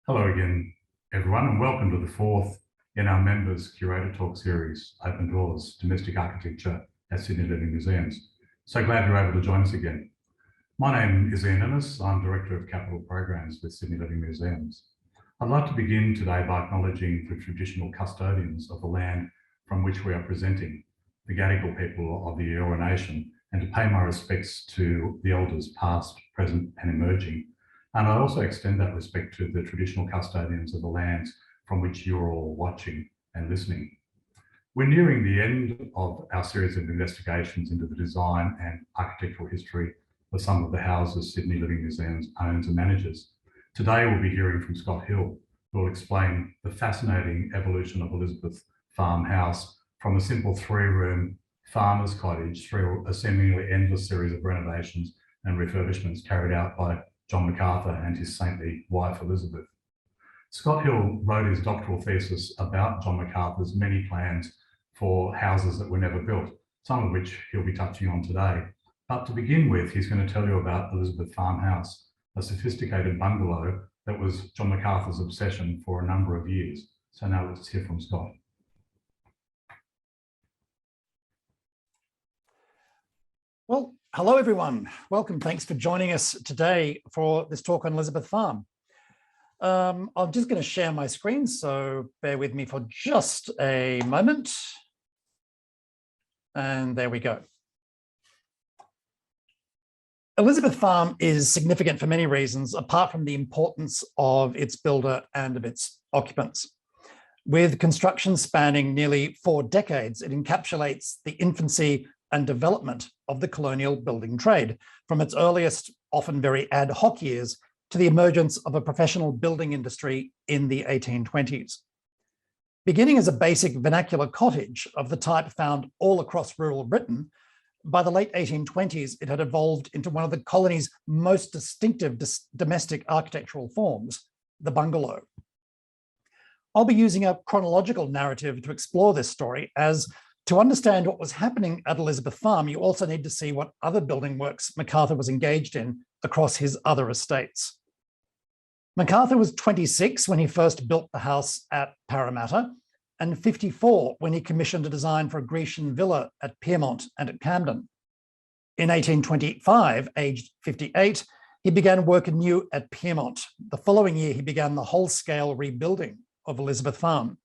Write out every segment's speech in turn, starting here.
Hello again, everyone, and welcome to the fourth in our members curator talk series, Open Doors, Domestic Architecture at Sydney Living Museums. So glad you're able to join us again. My name is Ian Ennis. I'm Director of Capital Programs with Sydney Living Museums. I'd like to begin today by acknowledging the traditional custodians of the land from which we are presenting, the Gadigal people of the Eora Nation, and to pay my respects to the elders past, present and emerging. And I also extend that respect to the traditional custodians of the lands from which you're all watching and listening. We're nearing the end of our series of investigations into the design and architectural history of some of the houses Sydney Living Museums owns and manages. Today we'll be hearing from Scott Hill, who will explain the fascinating evolution of Elizabeth Farmhouse from a simple three-room farmer's cottage through a seemingly endless series of renovations and refurbishments carried out by John MacArthur and his saintly wife, Elizabeth. Scott Hill wrote his doctoral thesis about John MacArthur's many plans for houses that were never built, some of which he'll be touching on today. But to begin with, he's going to tell you about Elizabeth Farmhouse, a sophisticated bungalow that was John MacArthur's obsession for a number of years. So now let's hear from Scott. Well, hello everyone. Welcome. Thanks for joining us today for this talk on Elizabeth Farm. I'm just going to share my screen, so bear with me for just a moment. And there we go. Elizabeth Farm is significant for many reasons, apart from the importance of its builder and of its occupants. With construction spanning nearly 4 decades, it encapsulates the infancy and development of the colonial building trade, from its earliest, often very ad hoc years, to the emergence of a professional building industry in the 1820s. Beginning as a basic vernacular cottage of the type found all across rural Britain, by the late 1820s, it had evolved into one of the colony's most distinctive domestic architectural forms, the bungalow. I'll be using a chronological narrative to explore this story, as to understand what was happening at Elizabeth Farm, you also need to see what other building works MacArthur was engaged in across his other estates. MacArthur was 26 when he first built the house at Parramatta, and 54 when he commissioned a design for a Grecian villa at Piermont and at Camden. In 1825, aged 58, he began work anew at Piermont. The following year, he began the whole-scale rebuilding of Elizabeth Farm.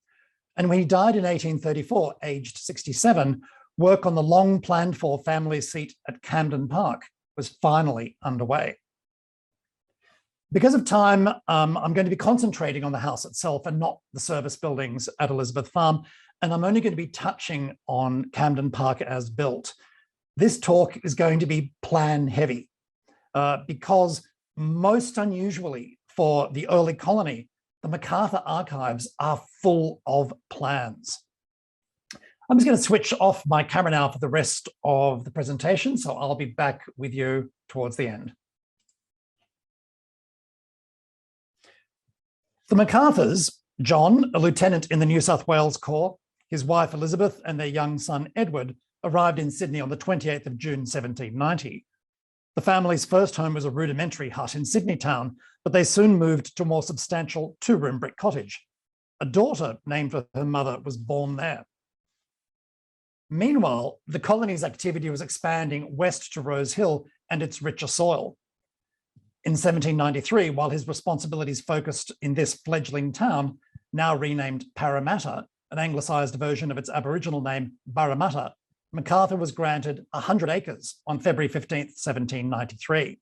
And when he died in 1834, aged 67, work on the long planned for family seat at Camden Park was finally underway. Because of time, I'm going to be concentrating on the house itself and not the service buildings at Elizabeth Farm, and I'm only going to be touching on Camden Park as built. This talk is going to be plan heavy because, most unusually for the early colony, the MacArthur archives are full of plans. I'm just going to switch off my camera now for the rest of the presentation, so I'll be back with you towards the end. The MacArthurs, John, a lieutenant in the New South Wales Corps, his wife Elizabeth and their young son Edward arrived in Sydney on the 28th of June 1790. The family's first home was a rudimentary hut in Sydney town, but they soon moved to a more substantial 2-room brick cottage. A daughter named for her mother was born there. Meanwhile, the colony's activity was expanding west to Rose Hill and its richer soil. In 1793, while his responsibilities focused in this fledgling town, now renamed Parramatta, an anglicised version of its Aboriginal name, Barramutta, MacArthur was granted 100 acres on February 15th, 1793.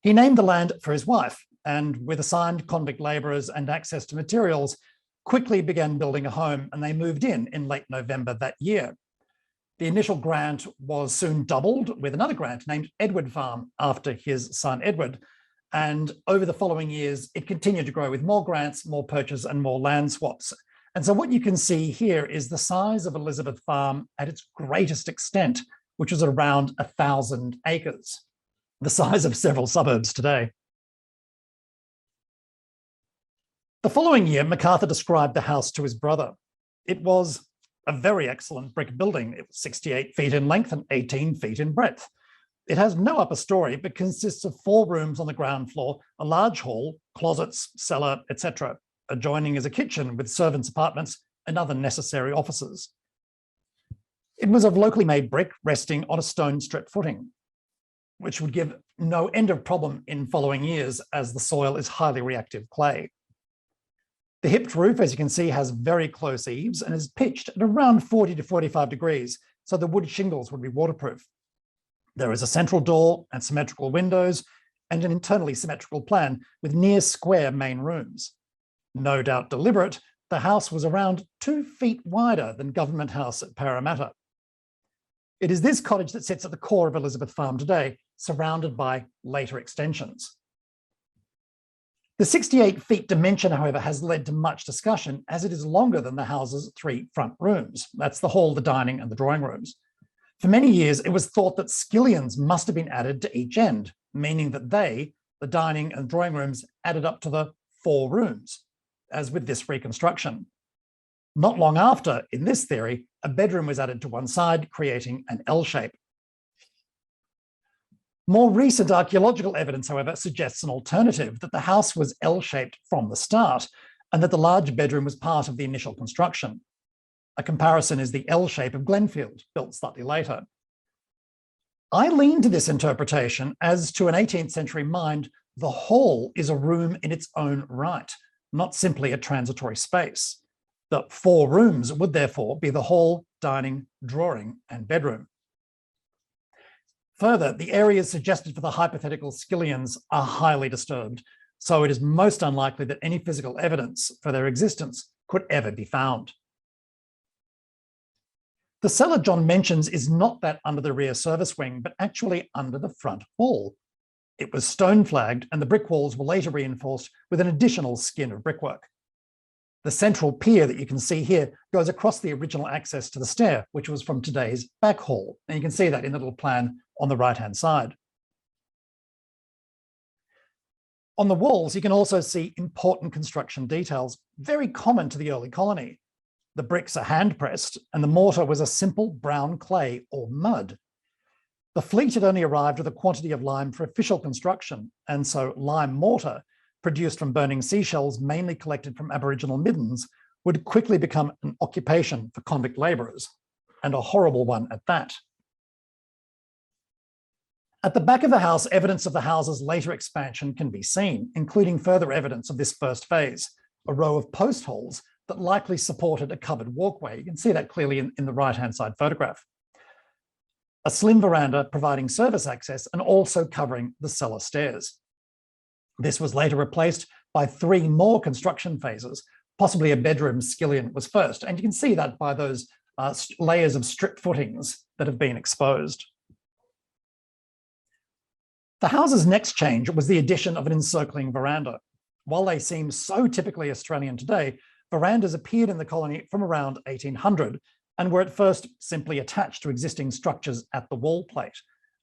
He named the land for his wife, and with assigned convict labourers and access to materials, quickly began building a home, and they moved in late November that year. The initial grant was soon doubled with another grant named Edward Farm after his son Edward, and over the following years, it continued to grow with more grants, more purchase and more land swaps. And so what you can see here is the size of Elizabeth Farm at its greatest extent, which was around 1,000 acres, the size of several suburbs today. The following year, MacArthur described the house to his brother. It was a very excellent brick building. It was 68 feet in length and 18 feet in breadth. It has no upper story, but consists of 4 rooms on the ground floor, a large hall, closets, cellar, etc. Adjoining is a kitchen with servants' apartments and other necessary offices. It was of locally made brick resting on a stone strip footing, which would give no end of problem in following years as the soil is highly reactive clay. The hipped roof, as you can see, has very close eaves and is pitched at around 40 to 45 degrees, so the wood shingles would be waterproof. There is a central door and symmetrical windows and an internally symmetrical plan with near square main rooms. No doubt deliberate, the house was around 2 feet wider than Government House at Parramatta. It is this cottage that sits at the core of Elizabeth Farm today, surrounded by later extensions. The 68 feet dimension, however, has led to much discussion as it is longer than the house's 3 front rooms. That's the hall, the dining and the drawing rooms. For many years, it was thought that skillions must have been added to each end, meaning that they, the dining and drawing rooms, added up to the 4 rooms, as with this reconstruction. Not long after, in this theory, a bedroom was added to one side, creating an L shape. More recent archaeological evidence, however, suggests an alternative, that the house was L-shaped from the start and that the large bedroom was part of the initial construction. A comparison is the L shape of Glenfield, built slightly later. I lean to this interpretation as, to an 18th century mind, the hall is a room in its own right, not simply a transitory space. The 4 rooms would therefore be the hall, dining, drawing, and bedroom. Further, the areas suggested for the hypothetical skillions are highly disturbed, so it is most unlikely that any physical evidence for their existence could ever be found. The cellar John mentions is not that under the rear service wing, but actually under the front hall. It was stone flagged and the brick walls were later reinforced with an additional skin of brickwork. The central pier that you can see here goes across the original access to the stair, which was from today's back hall. And you can see that in the little plan on the right-hand side. On the walls, you can also see important construction details, very common to the early colony. The bricks are hand-pressed and the mortar was a simple brown clay or mud. The fleet had only arrived with a quantity of lime for official construction, and so lime mortar, produced from burning seashells mainly collected from Aboriginal middens, would quickly become an occupation for convict labourers, and a horrible one at that. At the back of the house, evidence of the house's later expansion can be seen, including further evidence of this first phase, a row of post holes that likely supported a covered walkway. You can see that clearly in the right-hand side photograph. A slim veranda providing service access and also covering the cellar stairs. This was later replaced by 3 more construction phases. Possibly a bedroom skillion was first, and you can see that by those layers of strip footings that have been exposed. The house's next change was the addition of an encircling veranda. While they seem so typically Australian today, verandas appeared in the colony from around 1800 and were at first simply attached to existing structures at the wall plate.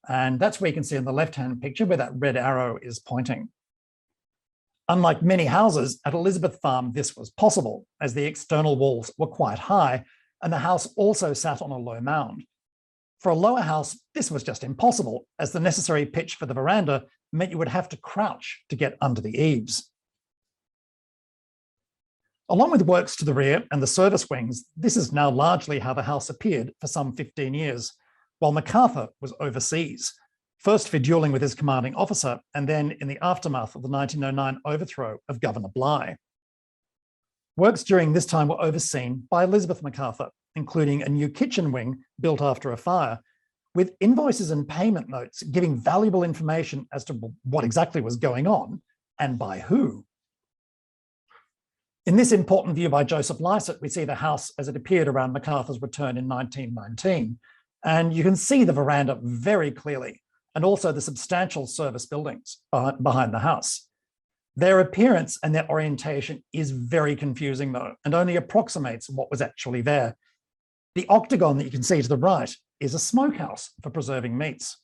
And that's where you can see in the left-hand picture where that red arrow is pointing. Unlike many houses, at Elizabeth Farm, this was possible, as the external walls were quite high, and the house also sat on a low mound. For a lower house, this was just impossible, as the necessary pitch for the veranda meant you would have to crouch to get under the eaves. Along with works to the rear and the service wings, this is now largely how the house appeared for some 15 years, while MacArthur was overseas, first for duelling with his commanding officer, and then in the aftermath of the 1909 overthrow of Governor Bligh. Works during this time were overseen by Elizabeth MacArthur, including a new kitchen wing built after a fire, with invoices and payment notes giving valuable information as to what exactly was going on and by who. In this important view by Joseph Lycett, we see the house as it appeared around MacArthur's return in 1919, and you can see the veranda very clearly, and also the substantial service buildings behind the house. Their appearance and their orientation is very confusing though, and only approximates what was actually there. The octagon that you can see to the right is a smokehouse for preserving meats.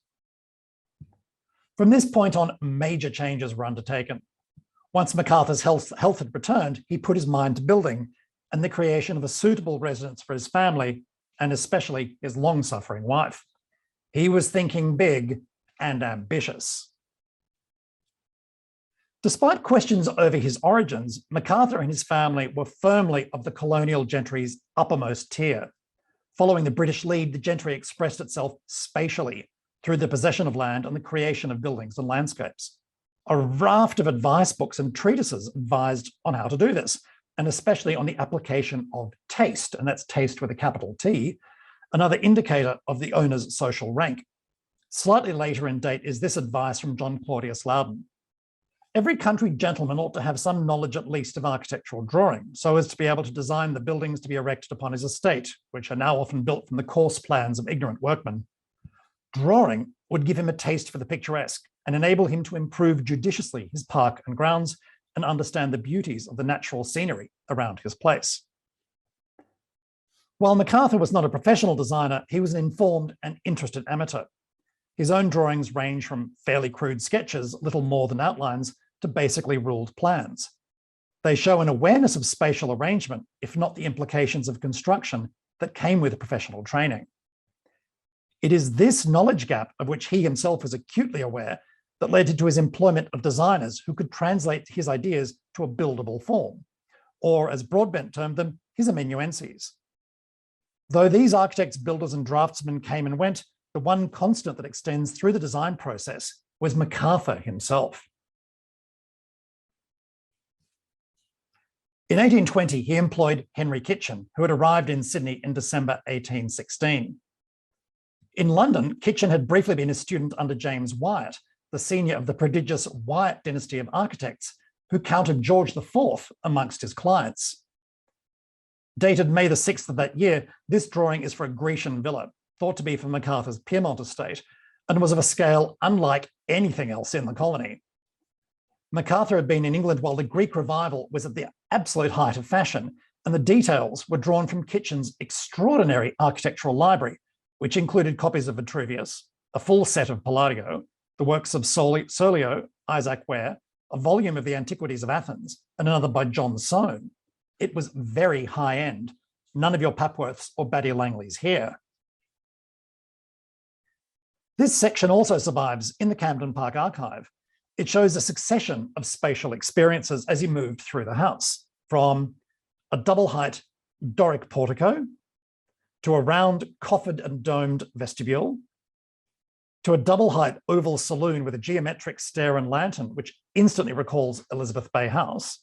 From this point on, major changes were undertaken. Once MacArthur's health had returned, he put his mind to building and the creation of a suitable residence for his family, and especially his long-suffering wife. He was thinking big and ambitious. Despite questions over his origins, MacArthur and his family were firmly of the colonial gentry's uppermost tier. Following the British lead, the gentry expressed itself spatially through the possession of land and the creation of buildings and landscapes. A raft of advice books and treatises advised on how to do this, and especially on the application of taste, and that's taste with a capital T, another indicator of the owner's social rank. Slightly later in date is this advice from John Claudius Loudon. Every country gentleman ought to have some knowledge at least of architectural drawing, so as to be able to design the buildings to be erected upon his estate, which are now often built from the coarse plans of ignorant workmen. Drawing would give him a taste for the picturesque and enable him to improve judiciously his park and grounds and understand the beauties of the natural scenery around his place. While MacArthur was not a professional designer, he was an informed and interested amateur. His own drawings range from fairly crude sketches, little more than outlines, to basically ruled plans. They show an awareness of spatial arrangement, if not the implications of construction, that came with professional training. It is this knowledge gap, of which he himself was acutely aware, that led to his employment of designers who could translate his ideas to a buildable form, or as Broadbent termed them, his amanuenses. Though these architects, builders, and draftsmen came and went, the one constant that extends through the design process was MacArthur himself. In 1820, he employed Henry Kitchen, who had arrived in Sydney in December 1816. In London, Kitchen had briefly been a student under James Wyatt, the senior of the prodigious Wyatt dynasty of architects, who counted George IV amongst his clients. Dated May the 6th of that year, this drawing is for a Grecian villa, thought to be for MacArthur's Piedmont estate, and was of a scale unlike anything else in the colony. MacArthur had been in England while the Greek revival was at the absolute height of fashion, and the details were drawn from Kitchen's extraordinary architectural library, which included copies of Vitruvius, a full set of Palladio, the works of Serlio, Isaac Ware, a volume of the Antiquities of Athens, and another by John Soane. It was very high-end. None of your Papworths or Batty Langleys here. This section also survives in the Camden Park Archive. It shows a succession of spatial experiences as he moved through the house, from a double-height Doric portico to a round coffered and domed vestibule, to a double-height oval saloon with a geometric stair and lantern, which instantly recalls Elizabeth Bay House,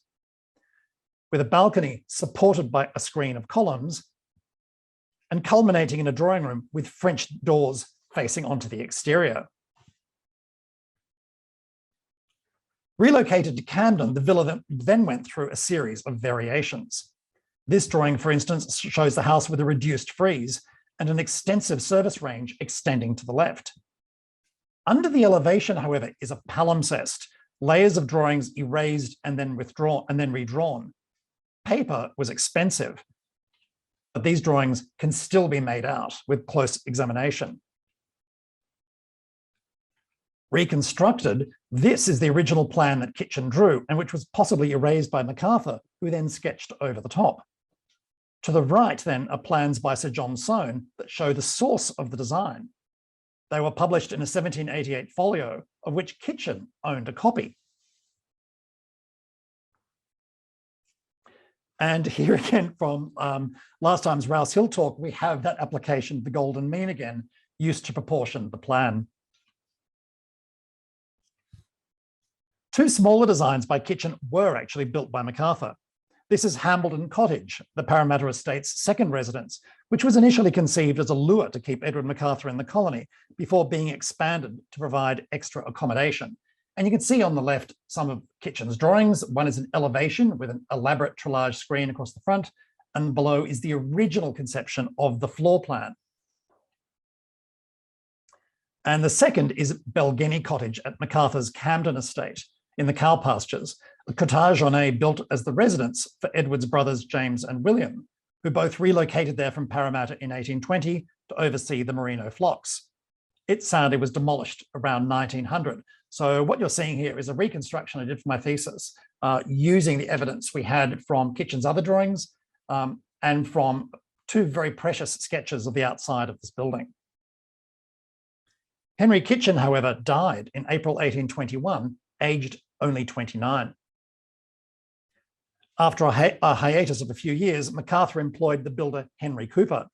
with a balcony supported by a screen of columns, and culminating in a drawing room with French doors facing onto the exterior. Relocated to Camden, the villa then went through a series of variations. This drawing, for instance, shows the house with a reduced frieze and an extensive service range extending to the left. Under the elevation, however, is a palimpsest, layers of drawings erased and then withdrawn and then redrawn. Paper was expensive, but these drawings can still be made out with close examination. Reconstructed, this is the original plan that Kitchen drew and which was possibly erased by MacArthur, who then sketched over the top. To the right, then, are plans by Sir John Soane that show the source of the design. They were published in a 1788 folio, of which Kitchen owned a copy. And here again from last time's Rouse Hill talk, we have that application of the golden mean again, used to proportion the plan. Two smaller designs by Kitchen were actually built by MacArthur. This is Hambledon Cottage, the Parramatta Estate's second residence, which was initially conceived as a lure to keep Edward MacArthur in the colony before being expanded to provide extra accommodation. And you can see on the left some of Kitchen's drawings. One is an elevation with an elaborate trillage screen across the front, and below is the original conception of the floor plan. And the second is Belgeny Cottage at MacArthur's Camden Estate in the cow pastures, a cottage built as the residence for Edward's brothers James and William, who both relocated there from Parramatta in 1820 to oversee the merino flocks. It sadly was demolished around 1900. So what you're seeing here is a reconstruction I did for my thesis, using the evidence we had from Kitchen's other drawings and from two very precious sketches of the outside of this building. Henry Kitchen, however, died in April 1821, aged only 29. After a hiatus of a few years, MacArthur employed the builder Henry Cooper.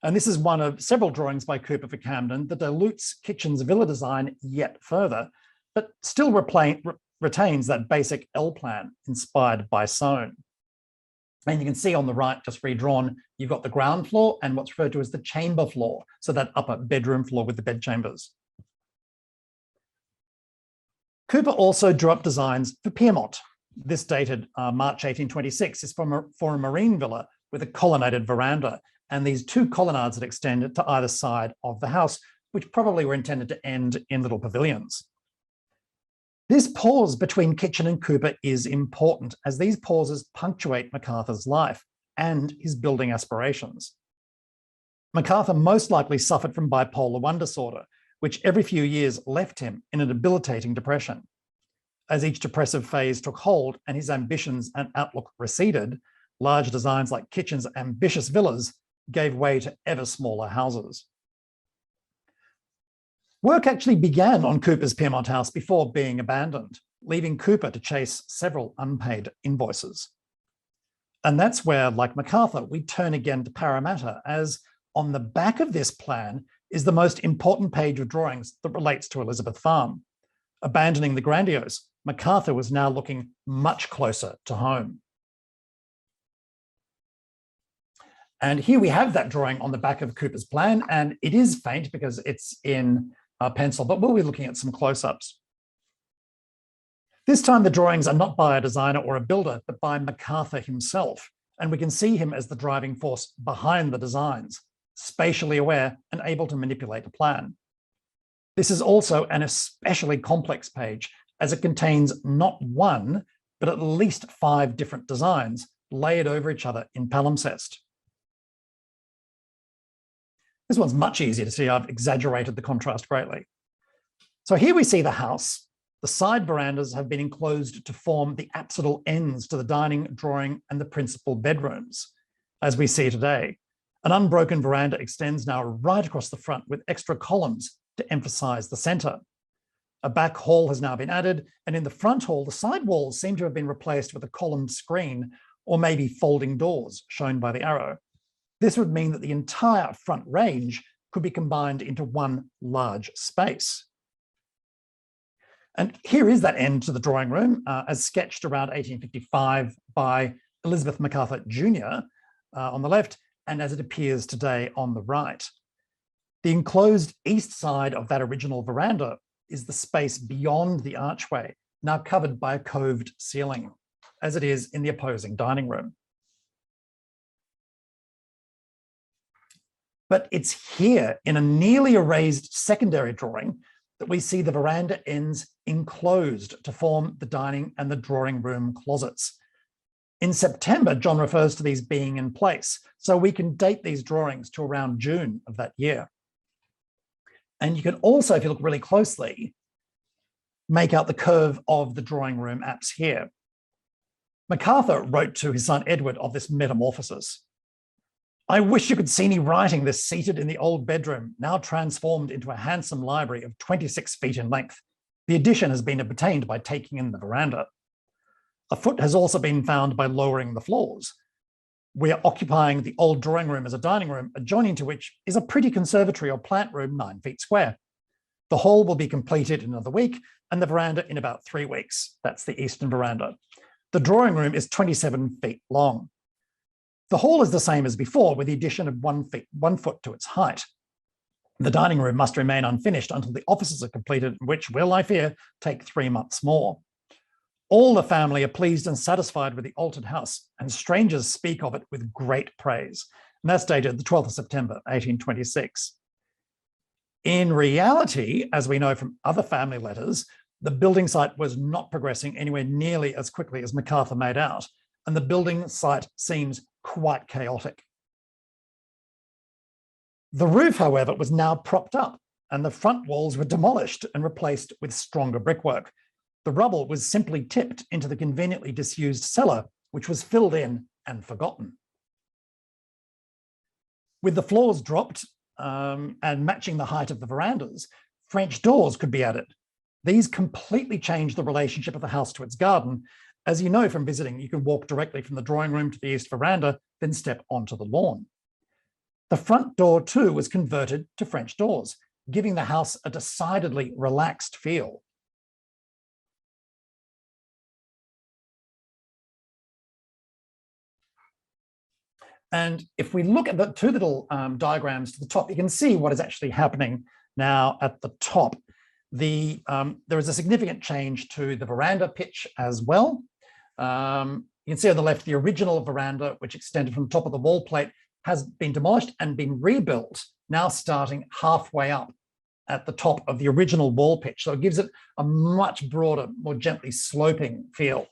And this is one of several drawings by Cooper for Camden that dilutes Kitchen's villa design yet further, but still retains that basic L plan inspired by Soane. And you can see on the right, just redrawn, you've got the ground floor and what's referred to as the chamber floor, so that upper bedroom floor with the bedchambers. Cooper also drew up designs for Piermont. This dated March 1826 is for a marine villa with a colonnaded veranda and these two colonnades that extend to either side of the house, which probably were intended to end in little pavilions. This pause between Kitchen and Cooper is important, as these pauses punctuate MacArthur's life and his building aspirations. MacArthur most likely suffered from bipolar I disorder, which every few years left him in a debilitating depression. As each depressive phase took hold and his ambitions and outlook receded, large designs like Kitchen's ambitious villas gave way to ever smaller houses. Work actually began on Cooper's Piermont house before being abandoned, leaving Cooper to chase several unpaid invoices. And that's where, like MacArthur, we turn again to Parramatta, as on the back of this plan is the most important page of drawings that relates to Elizabeth Farm. Abandoning the grandiose, MacArthur was now looking much closer to home. And here we have that drawing on the back of Cooper's plan, and it is faint because it's in pencil, but we'll be looking at some close-ups. This time the drawings are not by a designer or a builder, but by MacArthur himself, and we can see him as the driving force behind the designs, spatially aware and able to manipulate a plan. This is also an especially complex page, as it contains not one, but at least 5 different designs layered over each other in palimpsest. This one's much easier to see. I've exaggerated the contrast greatly. So here we see the house. The side verandas have been enclosed to form the apsidal ends to the dining, drawing, and the principal bedrooms, as we see today. An unbroken veranda extends now right across the front with extra columns to emphasize the center. A back hall has now been added, and in the front hall, the side walls seem to have been replaced with a columned screen or maybe folding doors, shown by the arrow. This would mean that the entire front range could be combined into one large space. And here is that end to the drawing room, as sketched around 1855 by Elizabeth MacArthur Jr. On the left, and as it appears today on the right. The enclosed east side of that original veranda is the space beyond the archway, now covered by a coved ceiling, as it is in the opposing dining room. But it's here in a nearly erased secondary drawing that we see the veranda ends enclosed to form the dining and the drawing room closets. In September, John refers to these being in place, so we can date these drawings to around June of that year. And you can also, if you look really closely, make out the curve of the drawing room apse here. MacArthur wrote to his son Edward of this metamorphosis. I wish you could see me writing this seated in the old bedroom, now transformed into a handsome library of 26 feet in length. The addition has been obtained by taking in the veranda. A foot has also been found by lowering the floors. We are occupying the old drawing room as a dining room, adjoining to which is a pretty conservatory or plant room 9 feet square. The hall will be completed in another week and the veranda in about 3 weeks. That's the eastern veranda. The drawing room is 27 feet long. The hall is the same as before, with the addition of 1 foot to its height. The dining room must remain unfinished until the offices are completed, which will, I fear, take 3 months more. All the family are pleased and satisfied with the altered house, and strangers speak of it with great praise. And that's dated the 12th of September, 1826. In reality, as we know from other family letters, the building site was not progressing anywhere nearly as quickly as MacArthur made out, and the building site seems quite chaotic. The roof, however, was now propped up, and the front walls were demolished and replaced with stronger brickwork. The rubble was simply tipped into the conveniently disused cellar, which was filled in and forgotten. With the floors dropped and matching the height of the verandas, French doors could be added. These completely change the relationship of the house to its garden. As you know from visiting, you can walk directly from the drawing room to the east veranda, then step onto the lawn. The front door too was converted to French doors, giving the house a decidedly relaxed feel. And if we look at the two little diagrams to the top, you can see what is actually happening now at the top. There is a significant change to the veranda pitch as well. You can see on the left, the original veranda, which extended from the top of the wall plate, has been demolished and been rebuilt, now starting halfway up at the top of the original wall pitch. So it gives it a much broader, more gently sloping feel.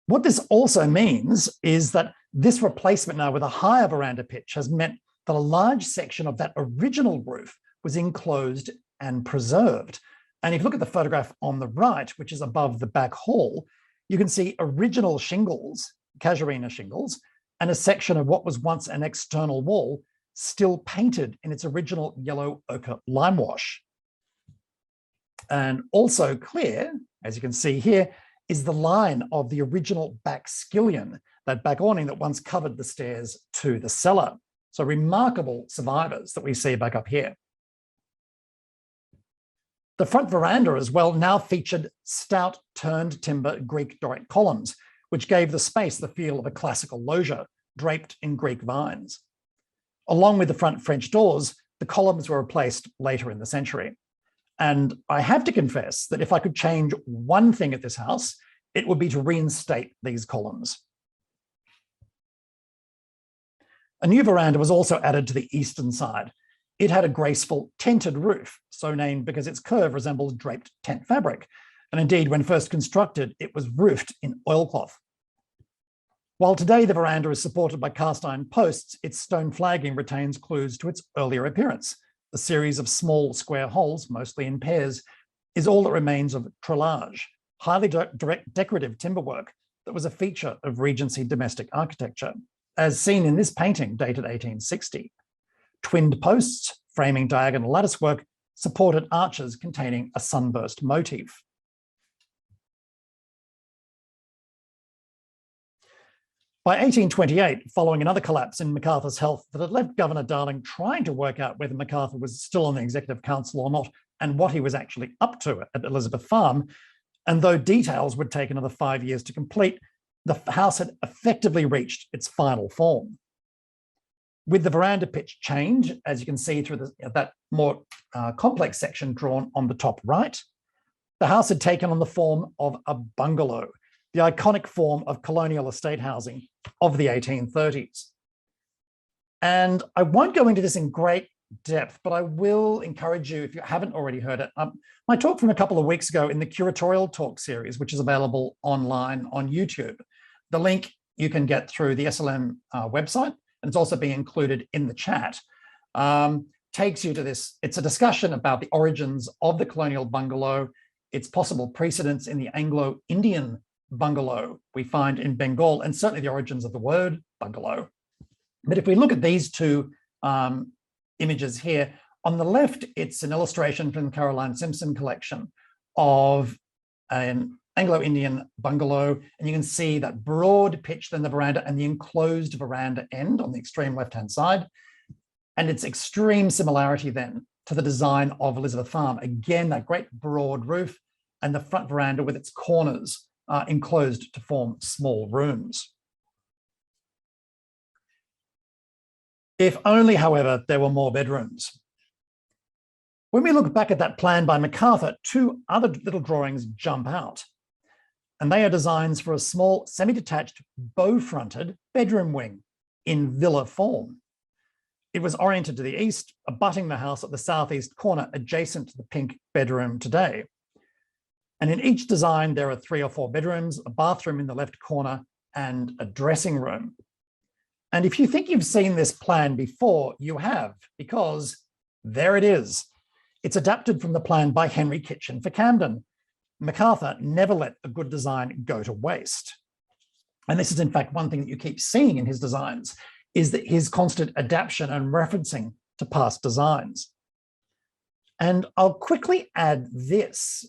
What this also means is that this replacement now with a higher veranda pitch has meant that a large section of that original roof was enclosed and preserved. And if you look at the photograph on the right, which is above the back hall, you can see original shingles, casuarina shingles, and a section of what was once an external wall still painted in its original yellow ochre lime wash. And also clear, as you can see here, is the line of the original back skillion, that back awning that once covered the stairs to the cellar. So remarkable survivors that we see back up here. The front veranda as well now featured stout turned timber Greek Doric columns, which gave the space the feel of a classical loggia draped in Greek vines. Along with the front French doors, the columns were replaced later in the century. And I have to confess that if I could change one thing at this house, it would be to reinstate these columns. A new veranda was also added to the eastern side. It had a graceful tented roof, so named because its curve resembles draped tent fabric. And indeed, when first constructed, it was roofed in oilcloth. While today the veranda is supported by cast iron posts, its stone flagging retains clues to its earlier appearance. The series of small square holes, mostly in pairs, is all that remains of treillage, highly direct decorative timberwork that was a feature of Regency domestic architecture, as seen in this painting dated 1860. Twinned posts, framing diagonal latticework, supported arches containing a sunburst motif. By 1828, following another collapse in MacArthur's health that had left Governor Darling trying to work out whether MacArthur was still on the Executive Council or not, and what he was actually up to at Elizabeth Farm, and though details would take another 5 years to complete, the house had effectively reached its final form. With the veranda pitch change, as you can see through that more complex section drawn on the top right, the house had taken on the form of a bungalow, the iconic form of colonial estate housing of the 1830s. And I won't go into this in great depth, but I will encourage you, if you haven't already heard it, my talk from a couple of weeks ago in the curatorial talk series, which is available online on YouTube. The link you can get through the SLM website, and it's also being included in the chat, takes you to this. It's a discussion about the origins of the colonial bungalow, its possible precedents in the Anglo-Indian bungalow we find in Bengal, and certainly the origins of the word bungalow. But if we look at these two images here, on the left, it's an illustration from the Caroline Simpson collection of an Anglo-Indian bungalow, and you can see that broad pitch, then the veranda and the enclosed veranda end on the extreme left-hand side, and its extreme similarity then to the design of Elizabeth Farm. Again, that great broad roof and the front veranda with its corners enclosed to form small rooms. If only, however, there were more bedrooms. When we look back at that plan by MacArthur, two other little drawings jump out, and they are designs for a small semi-detached bow-fronted bedroom wing in villa form. It was oriented to the east, abutting the house at the southeast corner, adjacent to the pink bedroom today. And in each design, there are 3 or 4 bedrooms, a bathroom in the left corner, and a dressing room. And if you think you've seen this plan before, you have, because there it is. It's adapted from the plan by Henry Kitchen for Camden. MacArthur never let a good design go to waste. And this is in fact one thing that you keep seeing in his designs, is that his constant adaptation and referencing to past designs. And I'll quickly add this.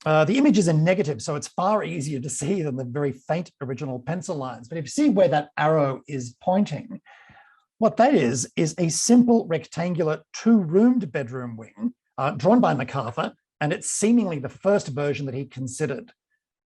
The image is in negative, so it's far easier to see than the very faint original pencil lines. But if you see where that arrow is pointing, what that is a simple rectangular 2-roomed bedroom wing drawn by MacArthur, and it's seemingly the first version that he considered.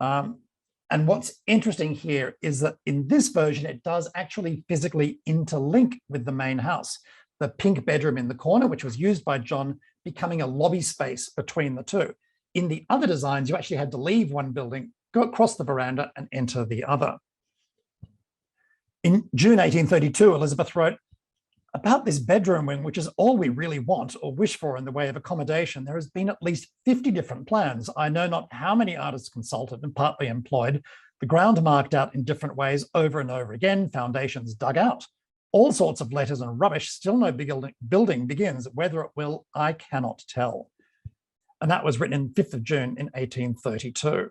And what's interesting here is that in this version, it does actually physically interlink with the main house. The pink bedroom in the corner, which was used by John, becoming a lobby space between the two. In the other designs, you actually had to leave one building, go across the veranda and enter the other. In June 1832, Elizabeth wrote, "About this bedroom wing, which is all we really want or wish for in the way of accommodation, there has been at least 50 different plans. I know not how many artists consulted and partly employed, the ground marked out in different ways over and over again, foundations dug out. All sorts of letters and rubbish, still no building begins. Whether it will, I cannot tell." And that was written in 5th of June in 1832.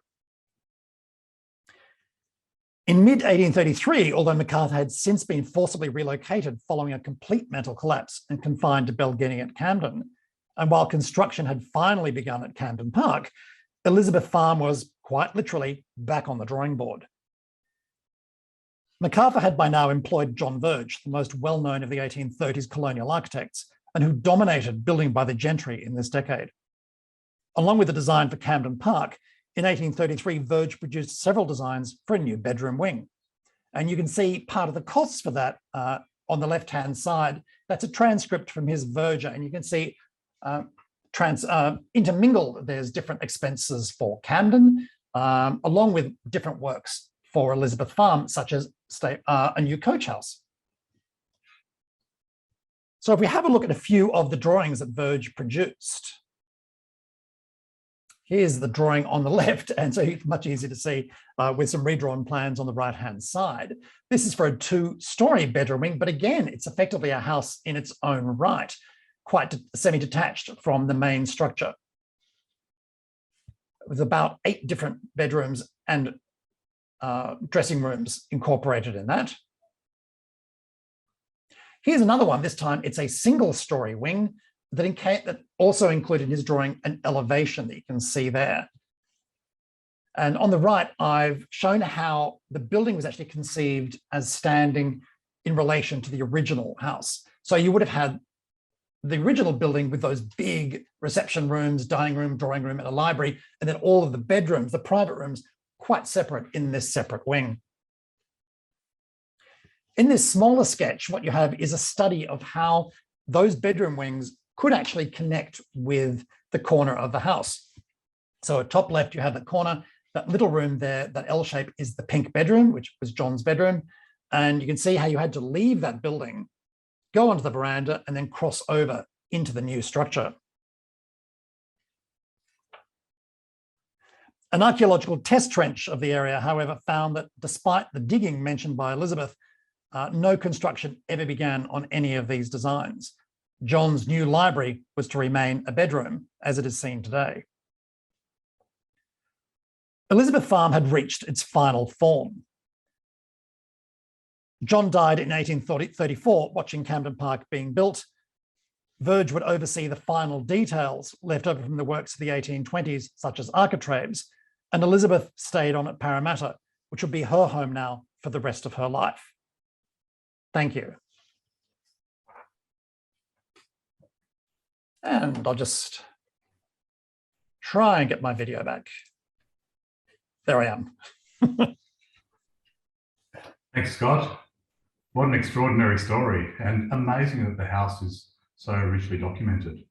In mid-1833, although MacArthur had since been forcibly relocated following a complete mental collapse and confined to Belgany at Camden, and while construction had finally begun at Camden Park, Elizabeth Farm was quite literally back on the drawing board. MacArthur had by now employed John Verge, the most well-known of the 1830s colonial architects, and who dominated building by the gentry in this decade. Along with the design for Camden Park, in 1833, Verge produced several designs for a new bedroom wing. And you can see part of the costs for that on the left-hand side. That's a transcript from his Verger, and you can see intermingled, there's different expenses for Camden, along with different works for Elizabeth Farm, such as a new coach house. So if we have a look at a few of the drawings that Verge produced, here's the drawing on the left, and so it's much easier to see with some redrawn plans on the right-hand side. This is for a 2-story bedroom wing, but again, it's effectively a house in its own right, quite semi-detached from the main structure. With about 8 different bedrooms and dressing rooms incorporated in that. Here's another one. This time it's a single-story wing that also included in his drawing an elevation that you can see there. And on the right, I've shown how the building was actually conceived as standing in relation to the original house. So you would have had the original building with those big reception rooms, dining room, drawing room, and a library, and then all of the bedrooms, the private rooms, quite separate in this separate wing. In this smaller sketch, what you have is a study of how those bedroom wings could actually connect with the corner of the house. So at top left, you have the corner, that little room there, that L shape is the pink bedroom, which was John's bedroom. And you can see how you had to leave that building, go onto the veranda, and then cross over into the new structure. An archaeological test trench of the area, however, found that despite the digging mentioned by Elizabeth, no construction ever began on any of these designs. John's new library was to remain a bedroom, as it is seen today. Elizabeth Farm had reached its final form. John died in 1834, watching Camden Park being built. Verge would oversee the final details left over from the works of the 1820s, such as architraves, and Elizabeth stayed on at Parramatta, which would be her home now for the rest of her life. Thank you. And I'll just try and get my video back. There I am. Thanks, Scott. What an extraordinary story, and amazing that the house is so richly documented.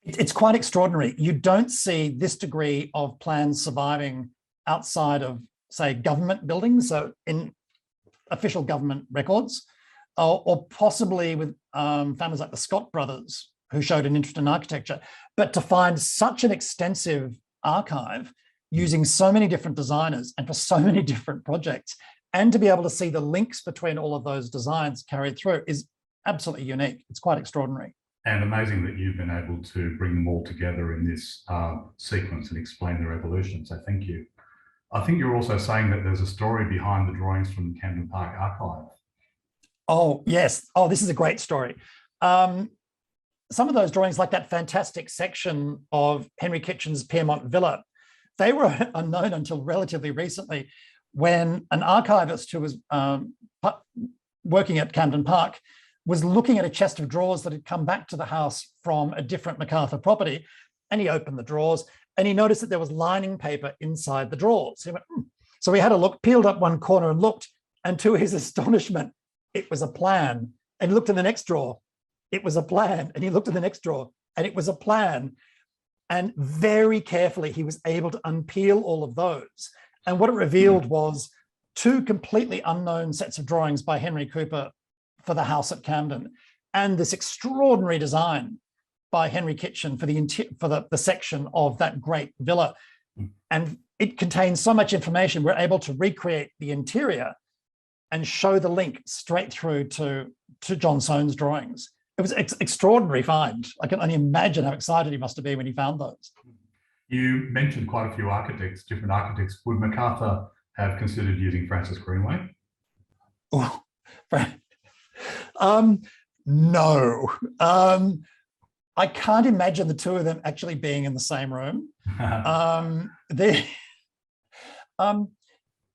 It's quite extraordinary. You don't see this degree of plans surviving outside of, say, government buildings, so in official government records, or possibly with families like the Scott brothers, who showed an interest in architecture. But to find such an extensive archive using so many different designers and for so many different projects, and to be able to see the links between all of those designs carried through is absolutely unique. It's quite extraordinary. And amazing that you've been able to bring them all together in this sequence and explain their evolution. So thank you. I think you're also saying that there's a story behind the drawings from the Camden Park Archive. Oh, yes. Oh, this is a great story. some of those drawings, like that fantastic section of Henry Kitchen's Piermont Villa, they were unknown until relatively recently, when an archivist who was working at Camden Park was looking at a chest of drawers that had come back to the house from a different MacArthur property. And he opened the drawers and he noticed that there was lining paper inside the drawers. He went, So he had a look, peeled up one corner and looked, and to his astonishment, it was a plan. And he looked in the next drawer, it was a plan. And he looked in the next drawer and it was a plan. And very carefully, he was able to unpeel all of those. And what it revealed was two completely unknown sets of drawings by Henry Cooper for the house at Camden, and this extraordinary design by Henry Kitchen for the section of that great villa. And it contains so much information, we're able to recreate the interior and show the link straight through to John Soane's drawings. It was extraordinary find. I can only imagine how excited he must have been when he found those. You mentioned quite a few architects, different architects. Would MacArthur have considered using Francis Greenway? Oh, no. I can't imagine the two of them actually being in the same room.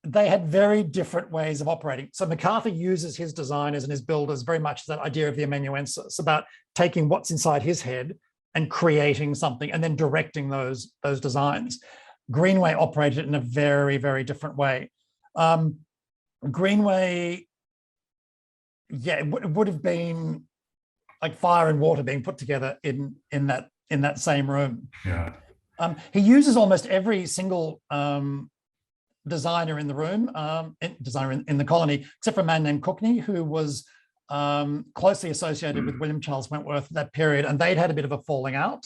They had very different ways of operating. So MacArthur uses his designers and his builders very much that idea of the amanuensis, about taking what's inside his head and creating something and then directing those designs. Greenway operated in a very, very different way. Greenway, yeah, it would have been like fire and water being put together in that same room. Yeah. He uses almost every single designer in the room, designer in the colony, except for a man named Cookney, who was closely associated with William Charles Wentworth at that period, and they'd had a bit of a falling out,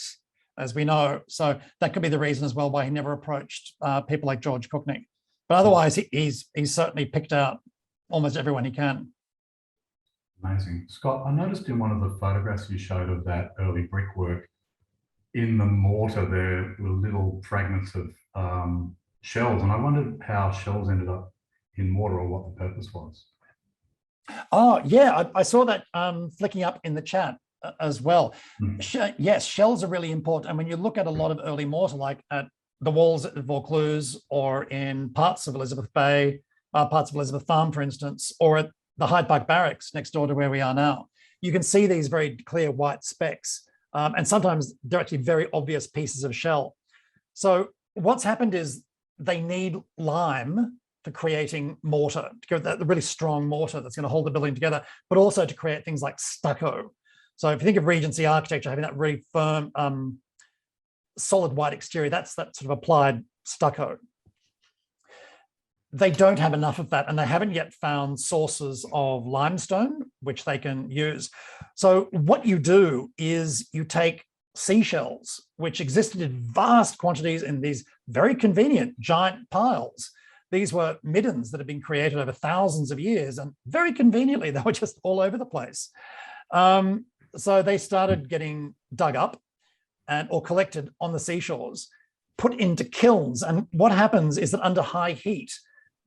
as we know. So that could be the reason as well why he never approached people like George Cookney. But otherwise, he's certainly picked out almost everyone he can. Amazing. Scott, I noticed in one of the photographs you showed of that early brickwork, in the mortar there were little fragments of shells, and I wondered how shells ended up in mortar or what the purpose was. Oh, yeah, I saw that flicking up in the chat as well. Yes, shells are really important. And when you look at a lot of early mortar, like at the walls at Vaucluse or in parts of Elizabeth Bay, parts of Elizabeth Farm, for instance, or at the Hyde Park Barracks next door to where we are now, you can see these very clear white specks. And sometimes they're actually very obvious pieces of shell. So what's happened is they need lime for creating mortar, to give that really strong mortar that's going to hold the building together, but also to create things like stucco. So if you think of Regency architecture having that really firm, solid white exterior, that's that sort of applied stucco. They don't have enough of that, and they haven't yet found sources of limestone which they can use. So what you do is you take seashells, which existed in vast quantities in these very convenient giant piles. These were middens that had been created over thousands of years, and very conveniently, they were just all over the place. So they started getting dug up or collected on the seashores, put into kilns. And what happens is that under high heat,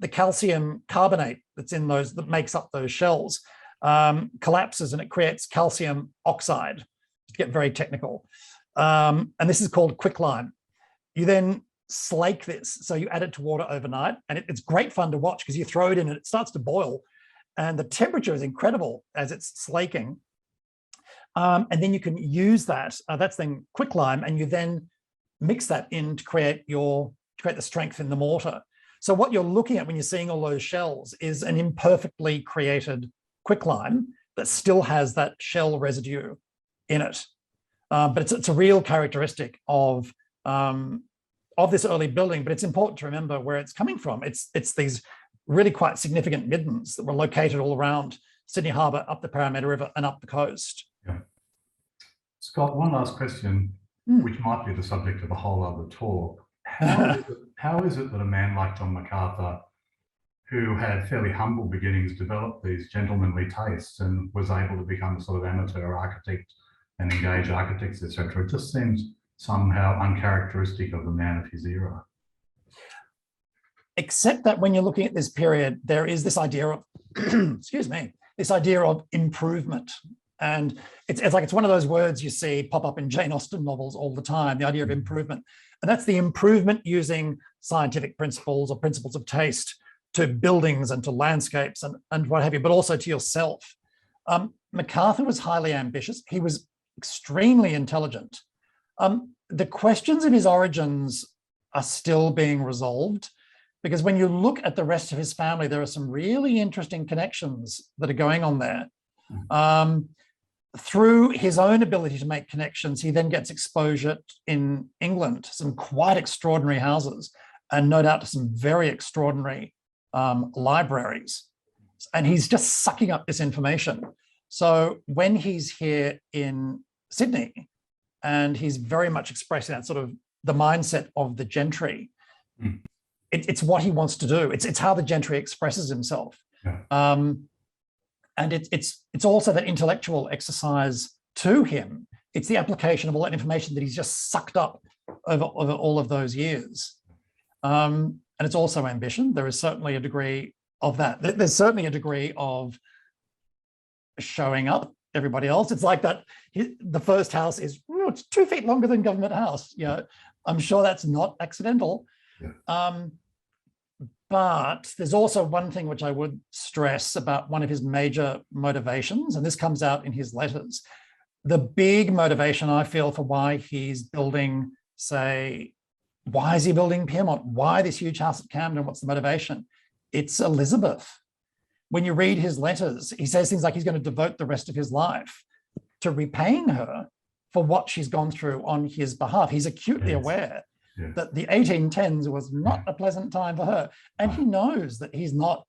the calcium carbonate that's in those, that makes up those shells, collapses, and it creates calcium oxide, to get very technical. And this is called quicklime. You then slake this. So you add it to water overnight, and it's great fun to watch because you throw it in and it starts to boil, and the temperature is incredible as it's slaking. And then you can use that, that's then quicklime, and you then mix that in to create the strength in the mortar. So what you're looking at when you're seeing all those shells is an imperfectly created quicklime that still has that shell residue in it. But it's a real characteristic of this early building, but it's important to remember where it's coming from. It's these really quite significant middens that were located all around Sydney Harbour, up the Parramatta River and up the coast. Yeah. Scott, one last question, which might be the subject of a whole other talk. How is it that a man like John MacArthur, who had fairly humble beginnings, developed these gentlemanly tastes and was able to become a sort of amateur architect and engage architects, etc.? It just seems somehow uncharacteristic of the man of his era. Except that when you're looking at this period, there is this idea of, excuse me, this idea of improvement. And it's one of those words you see pop up in Jane Austen novels all the time, the idea of improvement. And that's the improvement using scientific principles or principles of taste to buildings and to landscapes and what have you, but also to yourself. MacArthur was highly ambitious. He was extremely intelligent. The questions of his origins are still being resolved, because when you look at the rest of his family, there are some really interesting connections that are going on there. Through his own ability to make connections, he then gets exposure in England to some quite extraordinary houses, and no doubt to some very extraordinary libraries. And he's just sucking up this information. So when he's here in Sydney, and he's very much expressing that sort of the mindset of the gentry, it's what he wants to do. It's how the gentry expresses himself. Yeah. And it's also that intellectual exercise to him. It's the application of all that information that he's just sucked up over all of those years. And it's also ambition. There is certainly a degree of that. There's certainly a degree of showing up everybody else. It's like that. The first house is it's 2 feet longer than Government House. I'm sure that's not accidental. Yeah. But there's also one thing which I would stress about one of his major motivations, and this comes out in his letters. The big motivation I feel for why he's building, say, why is he building Piermont? Why this huge house at Camden? What's the motivation? It's Elizabeth. When you read his letters, he says things like he's going to devote the rest of his life to repaying her for what she's gone through on his behalf. He's acutely aware that the 1810s was not a pleasant time for her. And he knows that he's not,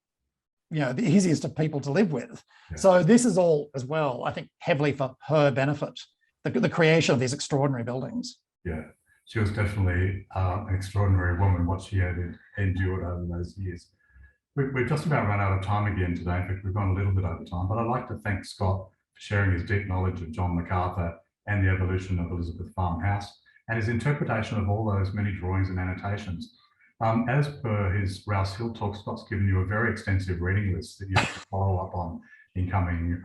the easiest of people to live with. Yeah. So this is all as well, I think, heavily for her benefit, the creation of these extraordinary buildings. Yeah, she was definitely an extraordinary woman, what she had endured over those years. We've just about run out of time again today. In fact, we've gone a little bit over time, but I'd like to thank Scott for sharing his deep knowledge of John MacArthur and the evolution of Elizabeth Farmhouse, and his interpretation of all those many drawings and annotations. As per his Rouse Hill talk, Scott's given you a very extensive reading list that you have to follow up on in coming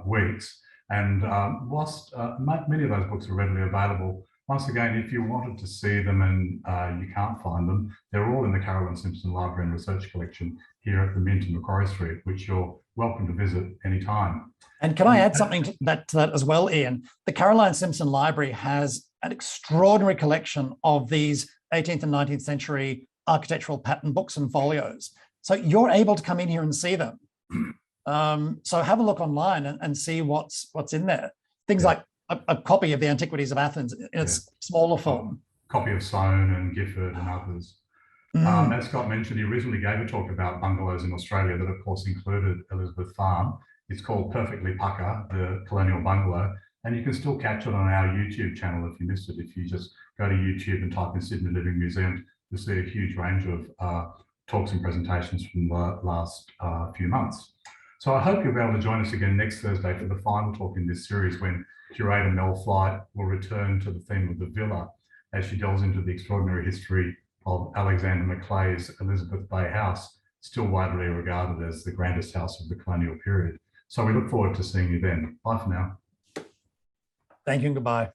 weeks. And whilst many of those books are readily available, once again, if you wanted to see them and you can't find them, they're all in the Caroline Simpson Library and Research Collection here at the Mint in Macquarie Street, which you're welcome to visit anytime. And can I add something to that as well, Ian? The Caroline Simpson Library has an extraordinary collection of these 18th and 19th century architectural pattern books and folios. So you're able to come in here and see them. So have a look online and see what's in there. Things like a copy of the Antiquities of Athens in its smaller form. Copy of Soane and Gifford and others. As Scott mentioned, he originally gave a talk about bungalows in Australia that of course included Elizabeth Farm. It's called Perfectly Pucker, the Colonial Bungalow. And you can still catch it on our YouTube channel if you missed it. If you just go to YouTube and type in Sydney Living Museum, you'll see a huge range of talks and presentations from the last few months. So I hope you'll be able to join us again next Thursday for the final talk in this series, when curator Mel Flight will return to the theme of the villa as she delves into the extraordinary history of Alexander Macleigh's Elizabeth Bay House, still widely regarded as the grandest house of the colonial period. So we look forward to seeing you then. Bye for now. Thank you and goodbye.